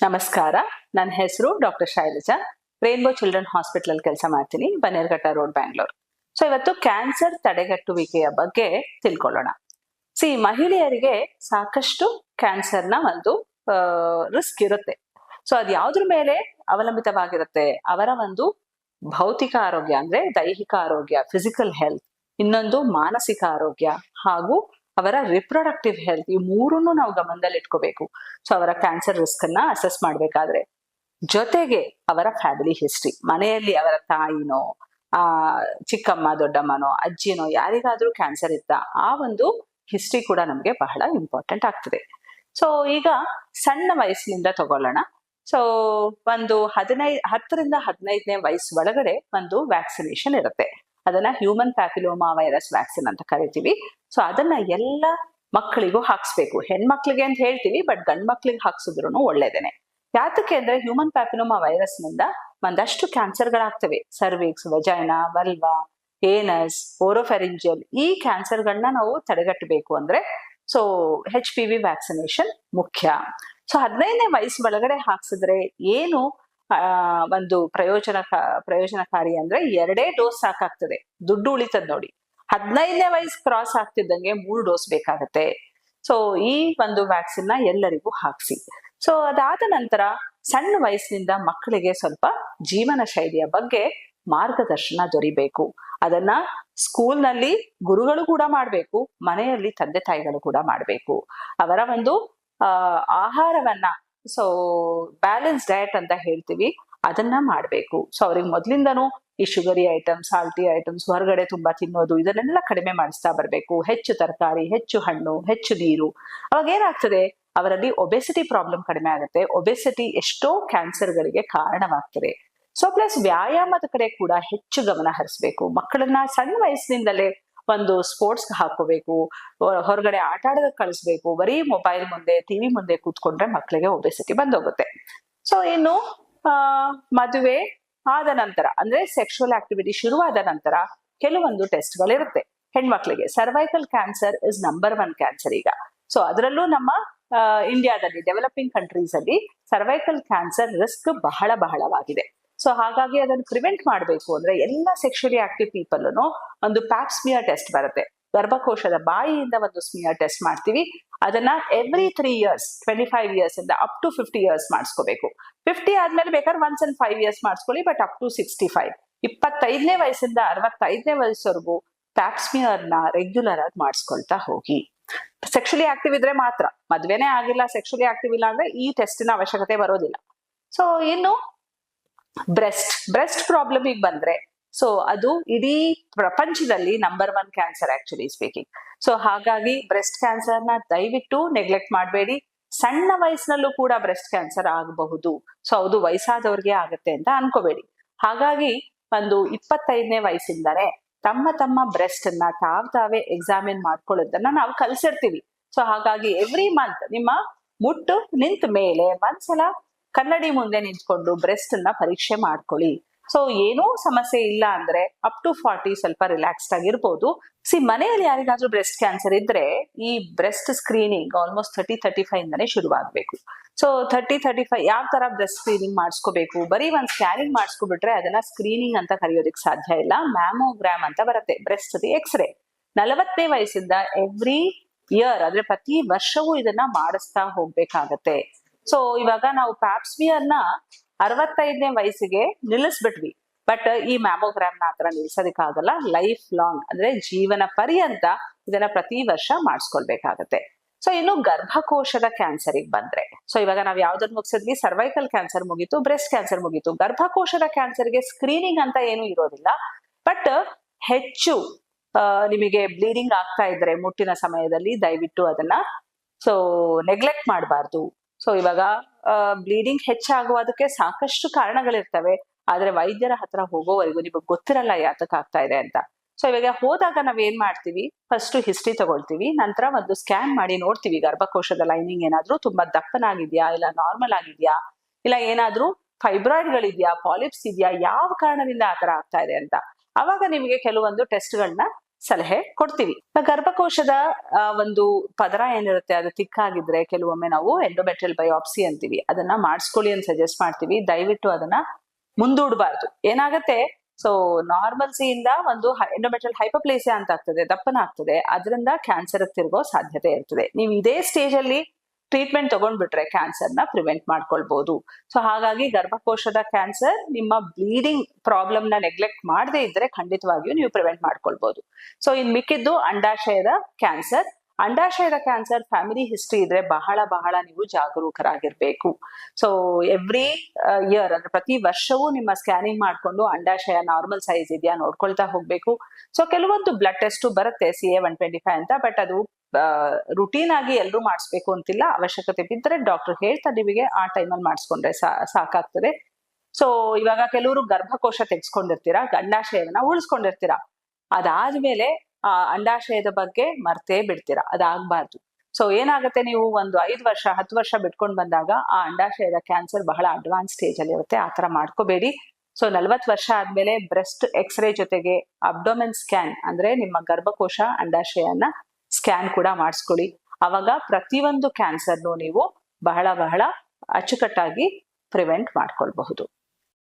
ನಮಸ್ಕಾರ. ನನ್ನ ಹೆಸರು doctor Shailaja. Rainbow children hospital ಅಲ್ಲಿ ಕೆಲಸ ಮಾಡ್ತೀನಿ, ಬನ್ನೇರುಘಟ್ಟ ರೋಡ್, ಬ್ಯಾಂಗ್ಳೂರ್. ಸೊ ಇವತ್ತು ಕ್ಯಾನ್ಸರ್ ತಡೆಗಟ್ಟುವಿಕೆಯ ಬಗ್ಗೆ ತಿಳ್ಕೊಳ್ಳೋಣ. ಮಹಿಳೆಯರಿಗೆ ಸಾಕಷ್ಟು ಕ್ಯಾನ್ಸರ್ನ ಒಂದು ರಿಸ್ಕ್ ಇರುತ್ತೆ. ಸೊ ಅದು ಯಾವ್ದ್ರ ಮೇಲೆ ಅವಲಂಬಿತವಾಗಿರುತ್ತೆ? ಅವರ ಒಂದು ಭೌತಿಕ ಆರೋಗ್ಯ ಅಂದ್ರೆ ದೈಹಿಕ ಆರೋಗ್ಯ, ಫಿಸಿಕಲ್ ಹೆಲ್ತ್, ಇನ್ನೊಂದು ಮಾನಸಿಕ ಆರೋಗ್ಯ ಹಾಗೂ ಅವರ ರಿಪ್ರೊಡಕ್ಟಿವ್ ಹೆಲ್ತ್. ಈ ಮೂರನ್ನು ನಾವು ಗಮನದಲ್ಲಿ ಇಟ್ಕೋಬೇಕು. ಸೊ ಅವರ ಕ್ಯಾನ್ಸರ್ ರಿಸ್ಕ್ ಅನ್ನ ಅಸೆಸ್ ಮಾಡ್ಬೇಕಾದ್ರೆ, ಜೊತೆಗೆ ಅವರ ಫ್ಯಾಮಿಲಿ ಹಿಸ್ಟ್ರಿ, ಮನೆಯಲ್ಲಿ ಅವರ ತಾಯಿನೋ ಚಿಕ್ಕಮ್ಮ ದೊಡ್ಡಮ್ಮನೋ ಅಜ್ಜಿನೋ ಯಾರಿಗಾದ್ರೂ ಕ್ಯಾನ್ಸರ್ ಇತ್ತ, ಆ ಒಂದು ಹಿಸ್ಟ್ರಿ ಕೂಡ ನಮ್ಗೆ ಬಹಳ ಇಂಪಾರ್ಟೆಂಟ್ ಆಗ್ತದೆ. ಸೊ ಈಗ ಸಣ್ಣ ವಯಸ್ಸಿನಿಂದ ತಗೊಳ್ಳೋಣ. ಸೊ ಒಂದು 10ರಿಂದ 15ನೇ ವಯಸ್ಸು ಒಳಗಡೆ ಒಂದು ವ್ಯಾಕ್ಸಿನೇಷನ್ ಇರುತ್ತೆ. ಅದನ್ನ ಹ್ಯೂಮನ್ ಪ್ಯಾಪಿಲೋಮಾ ವೈರಸ್ ವ್ಯಾಕ್ಸಿನ್ ಅಂತ ಕರಿತೀವಿ. ಸೊ ಅದನ್ನ ಎಲ್ಲ ಮಕ್ಕಳಿಗೂ ಹಾಕ್ಸ್ಬೇಕು. ಹೆಣ್ಮಕ್ಳಿಗೆ ಅಂತ ಹೇಳ್ತೀವಿ, ಬಟ್ ಗಂಡ್ ಮಕ್ಳಿಗೆ ಹಾಕ್ಸಿದ್ರು ಒಳ್ಳೇದೇನೆ. ಯಾತಕ್ಕೆ ಅಂದ್ರೆ ಹ್ಯೂಮನ್ ಪ್ಯಾಪಿಲೋಮಾ ವೈರಸ್ ನಿಂದ ಒಂದಷ್ಟು ಕ್ಯಾನ್ಸರ್ಗಳಾಗ್ತವೆ. ಸರ್ವಿಕ್ಸ್, ವಜೈನಾ, ವಲ್ವಾ, ಏನಸ್, ಓರೋಫೆರಿಂಜಿಯಲ್, ಈ ಕ್ಯಾನ್ಸರ್ಗಳನ್ನ ನಾವು ತಡೆಗಟ್ಟಬೇಕು ಅಂದ್ರೆ ಸೊ HPV ವ್ಯಾಕ್ಸಿನೇಷನ್ ಮುಖ್ಯ. ಸೊ 15ನೇ ವಯಸ್ಸು ಒಳಗಡೆ ಹಾಕ್ಸಿದ್ರೆ ಏನು ಒಂದು ಪ್ರಯೋಜನಕಾರಿ ಅಂದ್ರೆ 2 ಡೋಸ್ ಸಾಕಾಗ್ತದೆ, ದುಡ್ಡು ಉಳಿತದ ನೋಡಿ. 15ನೇ ವಯಸ್ಸು ಕ್ರಾಸ್ ಆಗ್ತಿದ್ದಂಗೆ 3 ಡೋಸ್ ಬೇಕಾಗತ್ತೆ. ಸೊ ಈ ಒಂದು ವ್ಯಾಕ್ಸಿನ್ ನ ಎಲ್ಲರಿಗೂ ಹಾಕ್ಸಿ. ಸೊ ಅದಾದ ನಂತರ ಸಣ್ಣ ವಯಸ್ಸಿನಿಂದ ಮಕ್ಕಳಿಗೆ ಸ್ವಲ್ಪ ಜೀವನ ಶೈಲಿಯ ಬಗ್ಗೆ ಮಾರ್ಗದರ್ಶನ ದೊರಿಬೇಕು. ಅದನ್ನ ಸ್ಕೂಲ್ ನಲ್ಲಿ ಗುರುಗಳು ಕೂಡ ಮಾಡ್ಬೇಕು, ಮನೆಯಲ್ಲಿ ತಂದೆ ತಾಯಿಗಳು ಕೂಡ ಮಾಡ್ಬೇಕು. ಅವರ ಒಂದು ಆಹಾರವನ್ನ, ಸೊ ಬ್ಯಾಲೆನ್ಸ್ ಡಯಟ್ ಅಂತ ಹೇಳ್ತೀವಿ, ಅದನ್ನ ಮಾಡ್ಬೇಕು. ಸೊ ಅವ್ರಿಗೆ ಮೊದ್ಲಿಂದನೂ ಈ ಶುಗರಿ ಐಟಮ್ಸ್, ಸಾಲ್ಟಿ ಐಟಮ್ಸ್, ಹೊರಗಡೆ ತುಂಬಾ ತಿನ್ನೋದು, ಇದನ್ನೆಲ್ಲ ಕಡಿಮೆ ಮಾಡಿಸ್ತಾ ಬರ್ಬೇಕು. ಹೆಚ್ಚು ತರಕಾರಿ, ಹೆಚ್ಚು ಹಣ್ಣು, ಹೆಚ್ಚು ನೀರು. ಅವಾಗ ಏನಾಗ್ತದೆ, ಅವರಲ್ಲಿ ಒಬೆಸಿಟಿ ಪ್ರಾಬ್ಲಮ್ ಕಡಿಮೆ ಆಗುತ್ತೆ. ಒಬೆಸಿಟಿ ಎಷ್ಟೋ ಕ್ಯಾನ್ಸರ್ಗಳಿಗೆ ಕಾರಣವಾಗ್ತದೆ. ಸೊ ಪ್ಲಸ್ ವ್ಯಾಯಾಮದ ಕಡೆ ಕೂಡ ಹೆಚ್ಚು ಗಮನ ಹರಿಸ್ಬೇಕು. ಮಕ್ಕಳನ್ನ ಸಣ್ಣ ವಯಸ್ಸಿನಿಂದಲೇ ಒಂದು ಸ್ಪೋರ್ಟ್ಸ್ ಹಾಕೋಬೇಕು, ಹೊರಗಡೆ ಆಟ ಆಡೋದಕ್ಕೆ ಕಳಿಸ್ಬೇಕು. ಬರೀ ಮೊಬೈಲ್ ಮುಂದೆ, ಟಿವಿ ಮುಂದೆ ಕೂತ್ಕೊಂಡ್ರೆ ಮಕ್ಕಳಿಗೆ ಒಬೆಸಿಟಿ ಬಂದೋಗುತ್ತೆ. ಸೊ ಇನ್ನು ಮದುವೆ ಆದ ನಂತರ ಅಂದ್ರೆ ಸೆಕ್ಷುವಲ್ ಆಕ್ಟಿವಿಟಿ ಶುರುವಾದ ನಂತರ ಕೆಲವೊಂದು ಟೆಸ್ಟ್ಗಳಿರುತ್ತೆ ಹೆಣ್ಮಕ್ಳಿಗೆ. Cervical cancer is number 1 cancer ಈಗ. ಸೊ ಅದರಲ್ಲೂ ನಮ್ಮ ಇಂಡಿಯಾದಲ್ಲಿ, ಡೆವಲಪಿಂಗ್ ಕಂಟ್ರೀಸ್ ಅಲ್ಲಿ ಸರ್ವೈಕಲ್ ಕ್ಯಾನ್ಸರ್ ರಿಸ್ಕ್ ಬಹಳವಾಗಿದೆ. ಸೊ ಹಾಗಾಗಿ ಅದನ್ನು ಪ್ರಿವೆಂಟ್ ಮಾಡಬೇಕು ಅಂದ್ರೆ ಎಲ್ಲ ಸೆಕ್ಷುಲಿ ಆಕ್ಟಿವ್ ಪೀಪಲ್ ಒಂದು ಪ್ಯಾಪ್ ಸ್ಮಿಯರ್ ಟೆಸ್ಟ್ ಬರುತ್ತೆ. ಗರ್ಭಕೋಶದ ಬಾಯಿಯಿಂದ ಒಂದು ಸ್ಮಿಯರ್ ಟೆಸ್ಟ್ ಮಾಡ್ತೀವಿ. ಅದನ್ನ ಎವ್ರಿ 3 years, 25 years ಇಂದ ಅಪ್ ಟು 50 years ಮಾಡಿಸ್ಕೋಬೇಕು. 50 ಆದ್ಮೇಲೆ ಬೇಕಾದ್ರೆ ಒನ್ಸ್ ಇನ್ 5 years ಮಾಡಿಸ್ಕೊಳ್ಳಿ, ಬಟ್ ಅಪ್ ಟು 65. 25ನೇ ವಯಸ್ಸಿಂದ 65ನೇ ವಯಸ್ಸವರೆಗೂ ಪ್ಯಾಪ್ ಸ್ಮಿಯರ್ ನ ರೆಗ್ಯುಲರ್ ಆಗಿ ಮಾಡಿಸ್ಕೊಳ್ತಾ ಹೋಗಿ. ಸೆಕ್ಷುಲಿ ಆಕ್ಟಿವ್ ಇದ್ರೆ ಮಾತ್ರ, ಮದ್ವೆನೇ ಆಗಿಲ್ಲ, ಸೆಕ್ಷುಲಿ ಆಕ್ಟಿವ್ ಇಲ್ಲ ಅಂದ್ರೆ ಈ ಟೆಸ್ಟಿನ ಅವಶ್ಯಕತೆ ಬರೋದಿಲ್ಲ. ಸೊ ಇನ್ನು ಬ್ರೆಸ್ಟ್ ಪ್ರಾಬ್ಲಮ್ ಬಂದ್ರೆ, ಸೊ ಅದು ಇಡೀ ಪ್ರಪಂಚದಲ್ಲಿ number 1 cancer actually speaking. So ಹಾಗಾಗಿ ಬ್ರೆಸ್ಟ್ ಕ್ಯಾನ್ಸರ್ ನ ದಯವಿಟ್ಟು ನೆಗ್ಲೆಕ್ಟ್ ಮಾಡಬೇಡಿ. ಸಣ್ಣ ವಯಸ್ಸಿನಲ್ಲೂ ಕೂಡ ಬ್ರೆಸ್ಟ್ ಕ್ಯಾನ್ಸರ್ ಆಗಬಹುದು. ಸೊ ಅದು ವಯಸ್ಸಾದವ್ರಿಗೆ ಆಗುತ್ತೆ ಅಂತ ಅನ್ಕೋಬೇಡಿ. ಹಾಗಾಗಿ ಒಂದು 25ನೇ ವಯಸ್ಸಿಂದನೇ ತಮ್ಮ ಬ್ರೆಸ್ಟ್ ಅನ್ನ ತಾವೇ ಎಕ್ಸಾಮಿನ್ ಮಾಡ್ಕೊಳ್ಳೋದನ್ನ ನಾವು ಕಲ್ಸಿರ್ತೀವಿ. ಸೊ ಹಾಗಾಗಿ ಎವ್ರಿ ಮಂತ್ ನಿಮ್ಮ ಮುಟ್ಟು ನಿಂತ ಮೇಲೆ ಒಂದ್ಸಲ ಕನ್ನಡಿ ಮುಂದೆ ನಿಂತ್ಕೊಂಡು ಬ್ರೆಸ್ಟ್ ಅನ್ನ ಪರೀಕ್ಷೆ ಮಾಡ್ಕೊಳ್ಳಿ. ಸೊ ಏನೂ ಸಮಸ್ಯೆ ಇಲ್ಲ ಅಂದ್ರೆ ಅಪ್ ಟು 40 ಸ್ವಲ್ಪ ರಿಲ್ಯಾಕ್ಸ್ಡ್ ಆಗಿರ್ಬೋದು. ಮನೆಯಲ್ಲಿ ಯಾರಿಗಾದ್ರೂ ಬ್ರೆಸ್ಟ್ ಕ್ಯಾನ್ಸರ್ ಇದ್ರೆ ಈ ಬ್ರೆಸ್ಟ್ ಸ್ಕ್ರೀನಿಂಗ್ ಆಲ್ಮೋಸ್ಟ್ 30-35 ಇಂದಾನೆ ಶುರುವಾಗಬೇಕು. ಸೊ 30-35 ಯಾವ ತರ ಬ್ರೆಸ್ಟ್ ಸ್ಕ್ರೀನಿಂಗ್ ಮಾಡಿಸ್ಕೋಬೇಕು? ಬರೀ ಒಂದ್ ಸ್ಕ್ಯಾನಿಂಗ್ ಮಾಡಿಸ್ಕೊಬಿಟ್ರೆ ಅದನ್ನ ಸ್ಕ್ರೀನಿಂಗ್ ಅಂತ ಕರೆಯೋದಕ್ಕೆ ಸಾಧ್ಯ ಇಲ್ಲ. ಮ್ಯಾಮೋಗ್ರಾಮ್ ಅಂತ ಬರುತ್ತೆ, ಬ್ರೆಸ್ಟ್ ಎಕ್ಸ್ರೇ. 40ನೇ ವಯಸ್ಸಿಂದ ಎವ್ರಿ ಇಯರ್ ಅಂದ್ರೆ ಪ್ರತಿ ವರ್ಷವೂ ಇದನ್ನ ಮಾಡಿಸ್ತಾ ಹೋಗ್ಬೇಕಾಗತ್ತೆ. ಸೊ ಇವಾಗ ನಾವು ಪ್ಯಾಪ್ ಸ್ಮಿಯರ್ ನ 65ನೇ ವಯಸ್ಸಿಗೆ ನಿಲ್ಲಿಸ್ಬಿಟ್ವಿ, ಬಟ್ ಈ ಮ್ಯಾಮೋಗ್ರಾಮ್ ನ ಆತರ ನಿಲ್ಸೋದಕ್ಕಾಗಲ್ಲ. ಲೈಫ್ ಲಾಂಗ್ ಅಂದ್ರೆ ಜೀವನ ಪರ್ಯಂತ ಇದನ್ನ ಪ್ರತಿ ವರ್ಷ ಮಾಡಿಸ್ಕೊಳ್ಬೇಕಾಗತ್ತೆ. ಸೊ ಇನ್ನು ಗರ್ಭಕೋಶದ ಕ್ಯಾನ್ಸರ್ಗೆ ಬಂದ್ರೆ, ಸೊ ಇವಾಗ ನಾವ್ ಯಾವ್ದನ್ನ ಮುಗಿಸಿದ್ವಿ? ಸರ್ವೈಕಲ್ ಕ್ಯಾನ್ಸರ್ ಮುಗೀತು, ಬ್ರೆಸ್ಟ್ ಕ್ಯಾನ್ಸರ್ ಮುಗೀತು. ಗರ್ಭಕೋಶದ ಕ್ಯಾನ್ಸರ್ಗೆ ಸ್ಕ್ರೀನಿಂಗ್ ಅಂತ ಏನು ಇರೋದಿಲ್ಲ, ಬಟ್ ಹೆಚ್ಚು ನಿಮಗೆ ಬ್ಲೀಡಿಂಗ್ ಆಗ್ತಾ ಇದ್ರೆ ಮುಟ್ಟಿನ ಸಮಯದಲ್ಲಿ ದಯವಿಟ್ಟು ಅದನ್ನ ಸೊ ನೆಗ್ಲೆಕ್ಟ್ ಮಾಡಬಾರ್ದು. ಸೊ ಇವಾಗ ಬ್ಲೀಡಿಂಗ್ ಹೆಚ್ಚಾಗುವುದಕ್ಕೆ ಸಾಕಷ್ಟು ಕಾರಣಗಳಿರ್ತವೆ, ಆದ್ರೆ ವೈದ್ಯರ ಹತ್ರ ಹೋಗೋವರೆಗೂ ನಿಮಗೆ ಗೊತ್ತಿರಲ್ಲ ಯಾತಕ್ ಆಗ್ತಾ ಇದೆ ಅಂತ. ಸೊ ಇವಾಗ ಹೋದಾಗ ನಾವ್ ಏನ್ ಮಾಡ್ತೀವಿ, ಫಸ್ಟ್ ಹಿಸ್ಟ್ರಿ ತಗೊಳ್ತೀವಿ, ನಂತರ ಒಂದು ಸ್ಕ್ಯಾನ್ ಮಾಡಿ ನೋಡ್ತೀವಿ ಗರ್ಭಕೋಶದ ಲೈನಿಂಗ್ ಏನಾದ್ರೂ ತುಂಬಾ ದಪ್ಪನಾಗಿದ್ಯಾ, ಇಲ್ಲ ನಾರ್ಮಲ್ ಆಗಿದ್ಯಾ, ಇಲ್ಲ ಏನಾದ್ರೂ ಫೈಬ್ರಾಯ್ಡ್ಗಳಿದ್ಯಾ, ಪಾಲಿಪ್ಸ್ ಇದೆಯಾ, ಯಾವ ಕಾರಣದಿಂದ ಆತರ ಆಗ್ತಾ ಇದೆ ಅಂತ. ಅವಾಗ ನಿಮಗೆ ಕೆಲವೊಂದು ಟೆಸ್ಟ್ಗಳನ್ನ ಸಲಹೆ ಕೊಡ್ತೀವಿ. ಗರ್ಭಕೋಶದ ಒಂದು ಪದರ ಏನಿರುತ್ತೆ ಅದು ತಿಕ್ಕಾಗಿದ್ರೆ ಕೆಲವೊಮ್ಮೆ ನಾವು ಎಂಡೋಮೆಟ್ರಿಯಲ್ ಬಯೋಪ್ಸಿ ಅಂತೀವಿ, ಅದನ್ನ ಮಾಡಿಸ್ಕೊಳ್ಳಿ ಅಂತ ಸಜೆಸ್ಟ್ ಮಾಡ್ತೀವಿ. ದಯವಿಟ್ಟು ಅದನ್ನ ಮುಂದೂಡಬಾರ್ದು. ಏನಾಗತ್ತೆ, ಸೊ ನಾರ್ಮಲ್ಸಿಯಿಂದ ಒಂದು ಎಂಡೋಮೆಟ್ರಿಯಲ್ ಹೈಪೋಪ್ಲೇಸಿಯಾ ಅಂತ ಆಗ್ತದೆ, ದಪ್ಪನ ಆಗ್ತದೆ, ಅದರಿಂದ ಕ್ಯಾನ್ಸರ್ ತಿರುಗೋ ಸಾಧ್ಯತೆ ಇರ್ತದೆ. ನೀವು ಇದೇ ಸ್ಟೇಜ್ ಅಲ್ಲಿ ಟ್ರೀಟ್ಮೆಂಟ್ ತಗೊಂಡ್ಬಿಟ್ರೆ ಕ್ಯಾನ್ಸರ್ ನ ಪ್ರಿವೆಂಟ್ ಮಾಡ್ಕೊಳ್ಬಹುದು. ಸೊ ಹಾಗಾಗಿ ಗರ್ಭಕೋಶದ ಕ್ಯಾನ್ಸರ್ ನಿಮ್ಮ ಬ್ಲೀಡಿಂಗ್ ಪ್ರಾಬ್ಲಮ್ ನ ನೆಗ್ಲೆಕ್ಟ್ ಮಾಡದೇ ಇದ್ರೆ ಖಂಡಿತವಾಗಿಯೂ ನೀವು ಪ್ರಿವೆಂಟ್ ಮಾಡ್ಕೊಳ್ಬಹುದು. ಸೊ ಇನ್ ಮಿಕ್ಕಿದ್ದು ಅಂಡಾಶಯದ ಕ್ಯಾನ್ಸರ್. ಅಂಡಾಶಯದ ಕ್ಯಾನ್ಸರ್ ಫ್ಯಾಮಿಲಿ ಹಿಸ್ಟ್ರಿ ಇದ್ರೆ ಬಹಳ ಬಹಳ ನೀವು ಜಾಗರೂಕರಾಗಿರ್ಬೇಕು. ಸೊ ಎವ್ರಿ ಇಯರ್ ಅಂದ್ರೆ ಪ್ರತಿ ವರ್ಷವೂ ನಿಮ್ಮ ಸ್ಕ್ಯಾನಿಂಗ್ ಮಾಡ್ಕೊಂಡು ಅಂಡಾಶಯ ನಾರ್ಮಲ್ ಸೈಜ್ ಇದೆಯಾ ನೋಡ್ಕೊಳ್ತಾ ಹೋಗ್ಬೇಕು. ಸೊ ಕೆಲವೊಂದು ಬ್ಲಡ್ ಟೆಸ್ಟ್ ಬರುತ್ತೆ CA-125 ಅಂತ, ಬಟ್ ಅದು ರುಟೀನ್ ಆಗಿ ಎಲ್ಲರೂ ಮಾಡಿಸ್ಬೇಕು ಅಂತಿಲ್ಲ. ಅವಶ್ಯಕತೆ ಬಿದ್ದರೆ ಡಾಕ್ಟರ್ ಹೇಳ್ತಾರೆ ನಿಮಗೆ, ಆ ಟೈಮಲ್ಲಿ ಮಾಡಿಸ್ಕೊಂಡ್ರೆ ಸಾಕಾಗ್ತದೆ. ಸೊ ಇವಾಗ ಕೆಲವರು ಗರ್ಭಕೋಶ ತೆಗೆಸ್ಕೊಂಡಿರ್ತೀರಾ, ಅಂಡಾಶಯವನ್ನ ಉಳಿಸ್ಕೊಂಡಿರ್ತೀರಾ, ಅದಾದ್ಮೇಲೆ ಆ ಅಂಡಾಶಯದ ಬಗ್ಗೆ ಮರ್ತೇ ಬಿಡ್ತೀರಾ. ಅದಾಗಬಾರ್ದು. ಸೊ ಏನಾಗುತ್ತೆ, ನೀವು ಒಂದು 5 ವರ್ಷ 10 ವರ್ಷ ಬಿಟ್ಕೊಂಡು ಬಂದಾಗ ಆ ಅಂಡಾಶಯದ ಕ್ಯಾನ್ಸರ್ ಬಹಳ ಅಡ್ವಾನ್ಸ್ ಸ್ಟೇಜ್ ಅಲ್ಲಿ ಇರುತ್ತೆ. ಆ ತರ ಮಾಡ್ಕೋಬೇಡಿ. ಸೊ 40 ವರ್ಷ ಆದ್ಮೇಲೆ ಬ್ರೆಸ್ಟ್ ಎಕ್ಸ್ರೇ ಜೊತೆಗೆ ಅಬ್ಡೋಮೆನ್ ಸ್ಕ್ಯಾನ್ ಅಂದ್ರೆ ನಿಮ್ಮ ಗರ್ಭಕೋಶ ಅಂಡಾಶಯನ ಸ್ಕ್ಯಾನ್ ಕೂಡ ಮಾಡಿಸ್ಕೊಳ್ಳಿ. ಅವಾಗ ಪ್ರತಿಯೊಂದು ಕ್ಯಾನ್ಸರ್ನು ನೀವು ಬಹಳ ಬಹಳ ಅಚ್ಚುಕಟ್ಟಾಗಿ ಪ್ರಿವೆಂಟ್ ಮಾಡ್ಕೊಳ್ಬಹುದು.